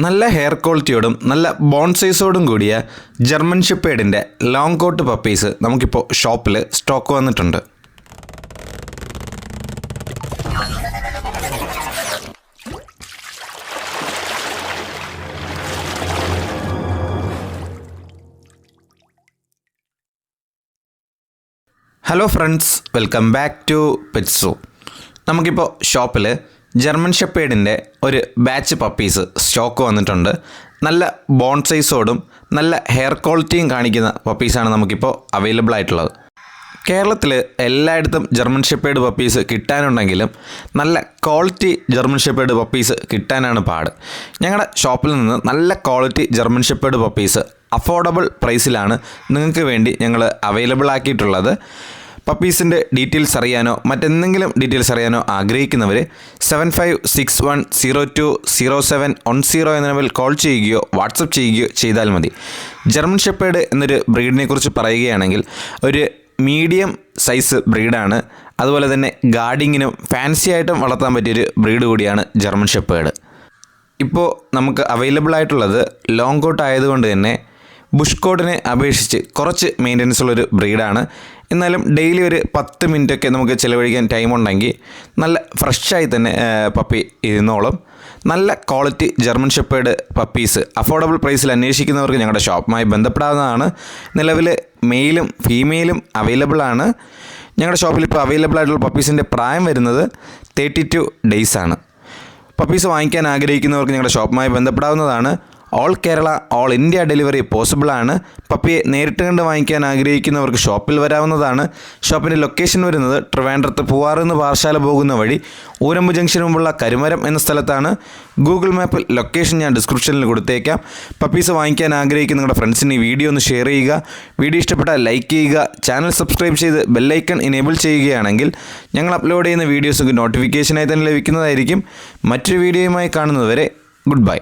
നല്ല ഹെയർ ക്വാളിറ്റിയോടും നല്ല ബോൺ സൈസോടും കൂടിയ ജർമ്മൻ ഷെപ്പേർഡിൻ്റെ ലോങ് കോട്ട് പപ്പീസ് നമുക്കിപ്പോൾ ഷോപ്പിൽ സ്റ്റോക്ക് വന്നിട്ടുണ്ട്. Hello friends, welcome back to pets. നമുക്കിപ്പോൾ ഷോപ്പിൽ ജർമ്മൻ ഷെപ്പേർഡിൻ്റെ ഒരു ബാച്ച് പപ്പീസ് സ്റ്റോക്ക് വന്നിട്ടുണ്ട്. നല്ല ബോൺ സൈസോടും നല്ല ഹെയർ ക്വാളിറ്റിയും കാണിക്കുന്ന പപ്പീസാണ് നമുക്കിപ്പോൾ അവൈലബിൾ ആയിട്ടുള്ളത്. കേരളത്തിൽ എല്ലായിടത്തും ജർമ്മൻ ഷെപ്പേർഡ് പപ്പീസ് കിട്ടാനുണ്ടെങ്കിലും നല്ല ക്വാളിറ്റി ജർമ്മൻ ഷെപ്പേർഡ് പപ്പീസ് കിട്ടാനാണ് പാട്. ഞങ്ങളുടെ ഷോപ്പിൽ നിന്ന് നല്ല quality German shepherd puppies affordable പ്രൈസിലാണ് നിങ്ങൾക്ക് വേണ്ടി ഞങ്ങൾ അവൈലബിൾ ആക്കിയിട്ടുള്ളത്. പപ്പീസിൻ്റെ ഡീറ്റെയിൽസ് അറിയാനോ മറ്റെന്തെങ്കിലും ഡീറ്റെയിൽസ് അറിയാനോ ആഗ്രഹിക്കുന്നവർ 7561020710 എന്ന നമ്പറിൽ കോൾ ചെയ്യുകയോ വാട്സപ്പ് ചെയ്യുകയോ ചെയ്താൽ മതി. ജർമ്മൻ ഷെപ്പേർഡ് എന്നൊരു ബ്രീഡിനെ കുറിച്ച് പറയുകയാണെങ്കിൽ ഒരു മീഡിയം സൈസ് ബ്രീഡാണ്. അതുപോലെ തന്നെ ഗാർഡിങ്ങിനും ഫാൻസി ആയിട്ടും വളർത്താൻ പറ്റിയൊരു ബ്രീഡ് കൂടിയാണ് ജർമ്മൻ ഷെപ്പേർഡ്. ഇപ്പോൾ നമുക്ക് അവൈലബിൾ ആയിട്ടുള്ളത് ലോങ് കോട്ട് ആയതുകൊണ്ട് തന്നെ ബുഷ് കോട്ടിനെ അപേക്ഷിച്ച് കുറച്ച് മെയിൻ്റനൻസ് ഉള്ളൊരു ബ്രീഡാണ്. എന്നാലും ഡെയിലി ഒരു 10 മിനിറ്റൊക്കെ നമുക്ക് ചിലവഴിക്കാൻ ടൈം ഉണ്ടെങ്കിൽ നല്ല ഫ്രഷായി തന്നെ പപ്പി ഇരുന്നോളും. നല്ല quality German shepherd puppies affordable പ്രൈസിൽ അന്വേഷിക്കുന്നവർക്ക് ഞങ്ങളുടെ ഷോപ്പുമായി ബന്ധപ്പെടാവുന്നതാണ്. നിലവിൽ മെയിലും ഫീമെയിലും അവൈലബിൾ ആണ്. ഞങ്ങളുടെ ഷോപ്പിൽ ഇപ്പോൾ അവൈലബിൾ ആയിട്ടുള്ള പപ്പീസിൻ്റെ പ്രായം വരുന്നത് 32 ഡേയ്സ് ആണ്. പപ്പീസ് വാങ്ങിക്കാൻ ആഗ്രഹിക്കുന്നവർക്ക് ഞങ്ങളുടെ ഷോപ്പുമായി ബന്ധപ്പെടാവുന്നതാണ്. All Kerala all India delivery possible ആണ്. പപ്പിയെ നേരിട്ട് കണ്ട് വാങ്ങിക്കാൻ ആഗ്രഹിക്കുന്നവർക്ക് ഷോപ്പിൽ വരാവുന്നതാണ്. ഷോപ്പിൻ്റെ ലൊക്കേഷൻ വരുന്നത് ട്രിവാൻഡ്രത്ത് പൂവാറിൽ നിന്ന് പാറശാല പോകുന്ന വഴി ഊരമ്പ് ജംഗ്ഷന് മുമ്പുള്ള കരുമരം എന്ന സ്ഥലത്താണ്. ഗൂഗിൾ മാപ്പിൽ ലൊക്കേഷൻ ഞാൻ ഡിസ്ക്രിപ്ഷനിൽ കൊടുത്തേക്കാം. പപ്പീസ് വാങ്ങിക്കാൻ ആഗ്രഹിക്കുന്ന നിങ്ങളുടെ ഫ്രണ്ട്സിന് ഈ വീഡിയോ ഒന്ന് ഷെയർ ചെയ്യുക. വീഡിയോ ഇഷ്ടപ്പെട്ടാൽ ലൈക്ക് ചെയ്യുക. ചാനൽ സബ്സ്ക്രൈബ് ചെയ്ത് ബെല്ലൈക്കൺ എനേബിൾ ചെയ്യുകയാണെങ്കിൽ ഞങ്ങൾ അപ്ലോഡ് ചെയ്യുന്ന വീഡിയോസ് നോട്ടിഫിക്കേഷനായി തന്നെ ലഭിക്കുന്നതായിരിക്കും. മറ്റൊരു വീഡിയോയുമായി കാണുന്നതുവരെ ഗുഡ് ബൈ.